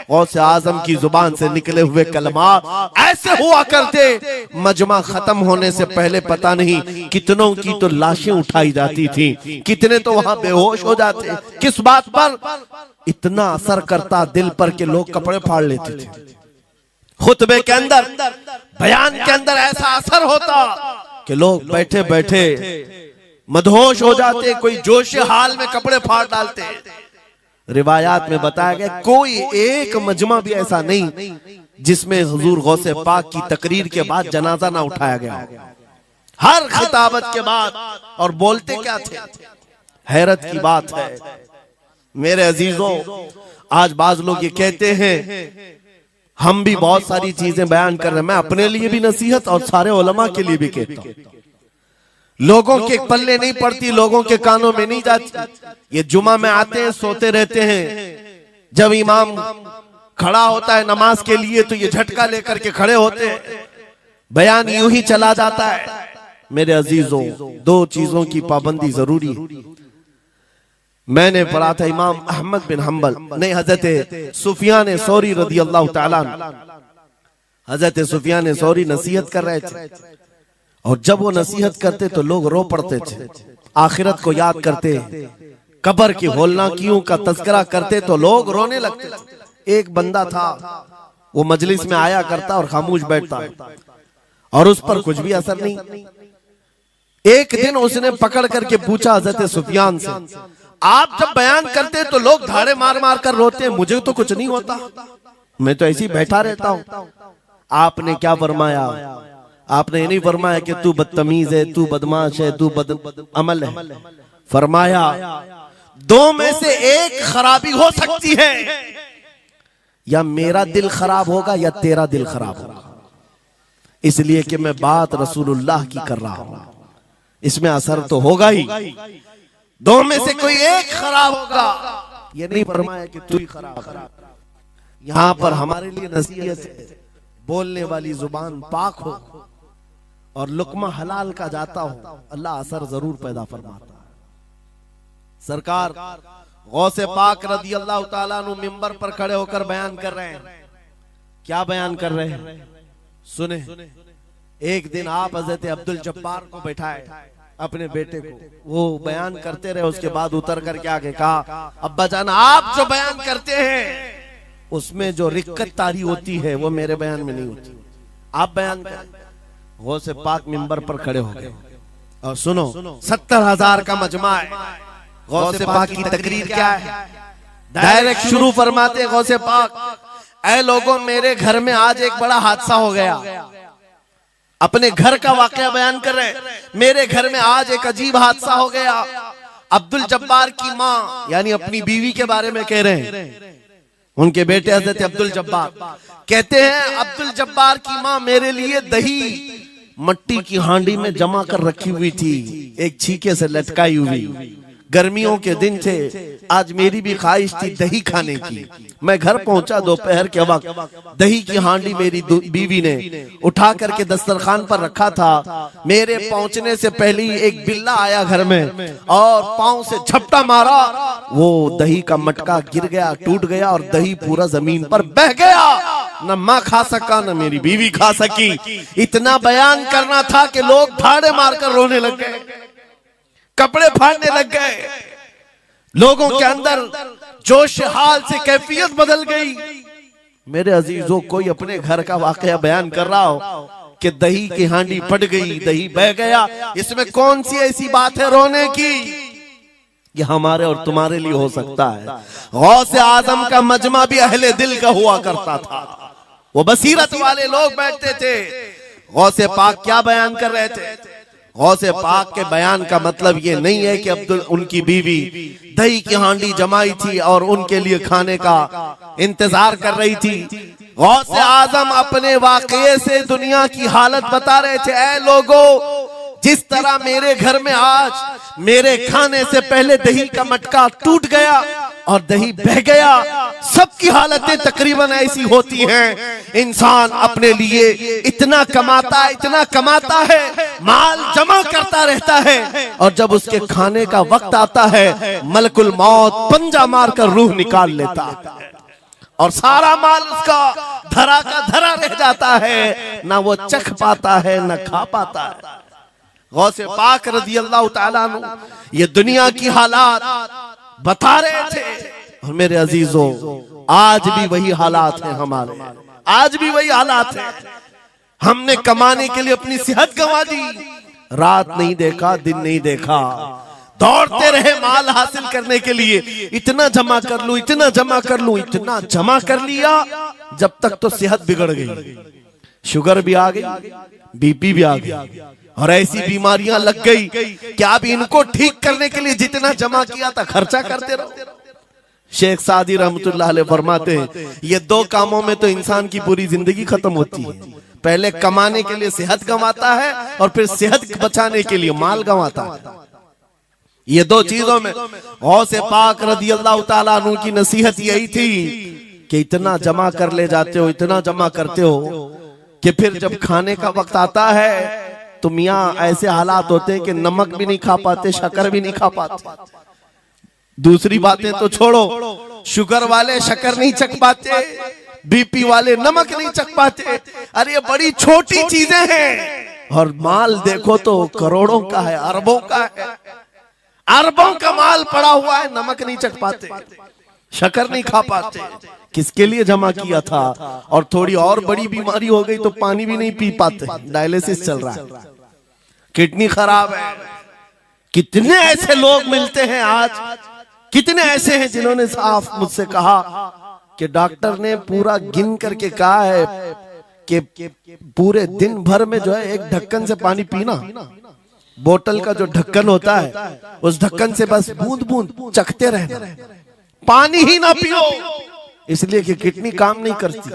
गौसे आजम की जुबान से निकले हुए कलमा ऐसे हुआ करते, मजमा खत्म होने से पहले पता नहीं कितनों की तो लाशें उठाई जाती थी, कितने तो वहां बेहोश हो जाते। किस बात पर? इतना असर करता दिल पर कि लोग कपड़े फाड़ लेते थे। खुतबे के अंदर, बयान के अंदर ऐसा असर होता कि लोग बैठे बैठे मदहोश हो जाते, कोई जोश हाल में कपड़े फाड़ डालते। रिवायात में बताया गया कोई एक मजमा भी ऐसा नहीं जिसमें हुजूर गौसे पाक की तकरीर के बाद जनाजा ना उठाया गया। हर खिताबत के बाद, और बोलते क्या थे, हैरत की बात है मेरे अजीजों। आज बाज लोग ये कहते हैं, हम भी बहुत सारी चीजें बयान कर रहे हैं, मैं अपने लिए भी नसीहत और सारे उलमा के लिए भी कहता हूं, लोगों के पल्ले नहीं पड़ती, लोगों के कानों में नहीं जाती। ये जुमा में आते हैं, सोते रहते हैं, जब इमाम खड़ा होता है नमाज के लिए तो ये झटका लेकर के खड़े होते हैं, बयान यूं ही चला जाता है। मेरे अजीजों, दो चीजों की पाबंदी जरूरी है। मैंने पढ़ा था इमाम अहमद बिन हम्बल ने हजरत सुफियान सौरी रदी अल्लाह ताला, हजरत सुफियान सौरी नसीहत कर रहे थे, और जब वो नसीहत करते तो लोग रो पड़ते थे, आखिरत को याद करते, कब्र की होलनाकियों का तज़किरा करते तो लोग रोने लगते थे। एक बंदा था, वो मजलिस में आया करता और खामोश बैठता, और उस पर कुछ भी असर नहीं। एक दिन उसने पकड़ करके पूछा हजरत सुफियान से, आप जब बयान करते तो लोग धाड़े मार मार कर रोते हैं, मुझे तो कुछ नहीं होता, मैं तो ऐसे ही बैठा रहता हूं। आपने क्या फरमाया? आपने ये नहीं फरमाया कि तू बदतमीज है, तू बदमाश है, तू बदअमल है। फरमाया दो में से एक खराबी हो सकती है, या मेरा दिल खराब होगा या तेरा दिल खराब होगा, इसलिए कि मैं बात रसूलुल्लाह की कर रहा हूं, इसमें असर तो होगा ही। दो में से कोई एक खराब होगा, ये नहीं फरमाया कि तू ही खराब। यहां पर हमारे लिए नसीहत है, बोलने वाली जुबान पाक हो और लुकमा हलाल का जाता हो, अल्लाह असर जरूर पैदा फरमाता है। सरकार गौसे पाक रदी अल्लाह ताला अन्हु मिंबर पर खड़े होकर बयान कर रहे हैं। क्या बयान कर रहे हैं? सुने। एक दिन आप हजरत अब्दुल जब्बार को बैठाए, अपने बेटे को, वो बयान करते रहे, उसके बाद उतर करके आगे कहा, अब्बा जान आप जो बयान करते हैं उसमें जो रिक्कत तारी होती है वो मेरे बयान में नहीं होती, आप बयान करें। गौसे पाक मिंबर पर खड़े हो गए, और सुनो 70,000 का मजमा है। गौसे पाक की तकरीर क्या है? डायरेक्ट शुरू फरमाते गौसे पाक, ऐ लोगों, मेरे घर में आज एक बड़ा हादसा हो गया। अपने घर का वाकया बयान कर रहे, मेरे घर में आज एक अजीब हादसा हो गया। अब्दुल जब्बार की माँ, यानी अपनी बीवी के बारे में कह रहे हैं, उनके बेटे हजरत अब्दुल जब्बार कहते हैं, अब्दुल जब्बार की माँ मेरे लिए दही मट्टी की हांडी में जमा कर रखी हुई थी, एक छीके से लटकाई हुई। गर्मियों के दिन थे, आज मेरी भी ख्वाहिश थी दही खाने की। मैं घर पहुंचा दोपहर के वक्त, दही की हांडी मेरी बीवी ने उठा करके दस्तरखान पर रखा था। मेरे पहुंचने से पहले ही एक बिल्ला आया घर में और पांव से झपटा मारा, वो दही का मटका गिर गया, टूट गया और दही पूरा जमीन पर बह गया। न माँ खा सका, न मेरी बीवी खा सकी। इतना बयान करना था कि लोग धाड़े मारकर रोने लग गए, कपड़े फाड़ने लग गए, लोगों के अंदर जोश हाल से कैफियत बदल गई। मेरे अजीजों, कोई अपने घर का वाकया बयान कर रहा हो कि दही की हांडी फट गई, दही बह गया, इसमें कौन सी ऐसी बात है रोने की? ये हमारे और तुम्हारे लिए हो सकता है। गौसे आजम का मजमा भी अहले दिल का हुआ करता था, वो बसीरत वाले लोग बैठते थे। गौसे पाक क्या बयान कर रहे थे? गौसे पाक के बयान का मतलब ये नहीं है कि अब्दुल उनकी बीवी दही की हांडी जमाई थी और उनके लिए खाने का इंतजार कर रही थी। गौसे आजम अपने वाकये से दुनिया की हालत बता रहे थे, ऐ लोगों, जिस तरह मेरे घर में आज मेरे खाने से पहले दही का मटका टूट गया और दही बह गया, सबकी हालतें तकरीबन ऐसी होती हैं। इंसान अपने लिए इतना कमाता है, माल जमा करता रहता है, और जब उसके खाने का वक्त आता है, मलकुल मौत पंजा मारकर रूह निकाल लेता है। और सारा माल उसका धरा का धरा रह जाता है, ना वो चख पाता है ना खा पाता है। गौसे पाक रज़ी अल्लाह ताला अन्हु ये दुनिया की हालात बता रहे थे। और मेरे अजीजों, आज भी वही हालात हैं हमारे, आज भी वही हालात हैं। हमने कमाने के लिए अपनी सेहत गंवा दी, रात नहीं देखा दिन नहीं देखा, दौड़ते रहे माल हासिल करने के लिए, इतना जमा कर लूं इतना जमा कर लूं, इतना जमा कर लिया, जब तक तो सेहत बिगड़ गई, शुगर भी आ गई, बीपी भी आ गई, और ऐसी बीमारियां लग गई कि अब इनको ठीक करने के लिए जितना जमा किया था खर्चा करते रहो। शेख सादी रहमतुल्लाह अलैह फरमाते हैं, ये दो कामों में तो इंसान की पूरी जिंदगी खत्म होती है। पहले कमाने के लिए सेहत गंवाता है और फिर सेहत बचाने के लिए माल गंवाता है। ये दो चीजों में गौसे पाक रज़ी अल्लाह ताला अन्हु की नसीहत यही थी कि इतना जमा कर ले जाते हो, इतना जमा करते हो कि फिर जब खाने का वक्त आता है तो मियाँ ऐसे हालात होते हैं कि नमक भी नहीं खा पाते, शक्कर भी नहीं खा पाते। दूसरी बातें तो छोड़ो, शुगर वाले शक्कर नहीं चख पाते, बीपी वाले नमक नहीं चख पाते। अरे ये बड़ी छोटी चीजें हैं, और माल देखो तो करोड़ों का है, अरबों का है, अरबों का माल पड़ा हुआ है, नमक नहीं चख पाते, शक्कर नहीं खा पाते। किसके लिए जमा किया था? और थोड़ी और बड़ी बीमारी हो गई तो पानी भी नहीं पी पाते, डायलिसिस चल रहा है, किडनी खराब है। कितने ऐसे लोग मिलते हैं आज, कितने ऐसे हैं जिन्होंने साफ मुझसे कहा कि डॉक्टर ने पूरा गिन करके कहा है कि पूरे दिन भर में जो है एक ढक्कन से पानी पीना, बोतल का जो ढक्कन होता है उस ढक्कन से बस बूंद बूंद चखते रहना, पानी ही ना पियो, इसलिए कि किडनी काम नहीं करती।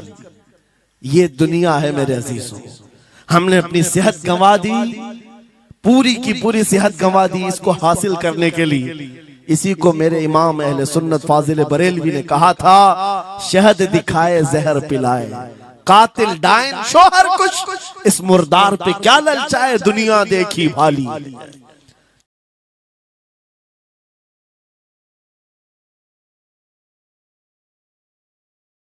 ये दुनिया है मेरे अजीजों। हमने अपनी सेहत गंवा दी, पूरी की पूरी सेहत गंवा दी इसको हासिल करने के लिए। इसी को मेरे इमाम अहले सुन्नत फाजिल बरेलवी ने कहा था, शहद दिखाए जहर पिलाए, कातिल डायन शोहर कुछ, इस मुर्दार पे क्या ललचाए, दुनिया देखी भाली।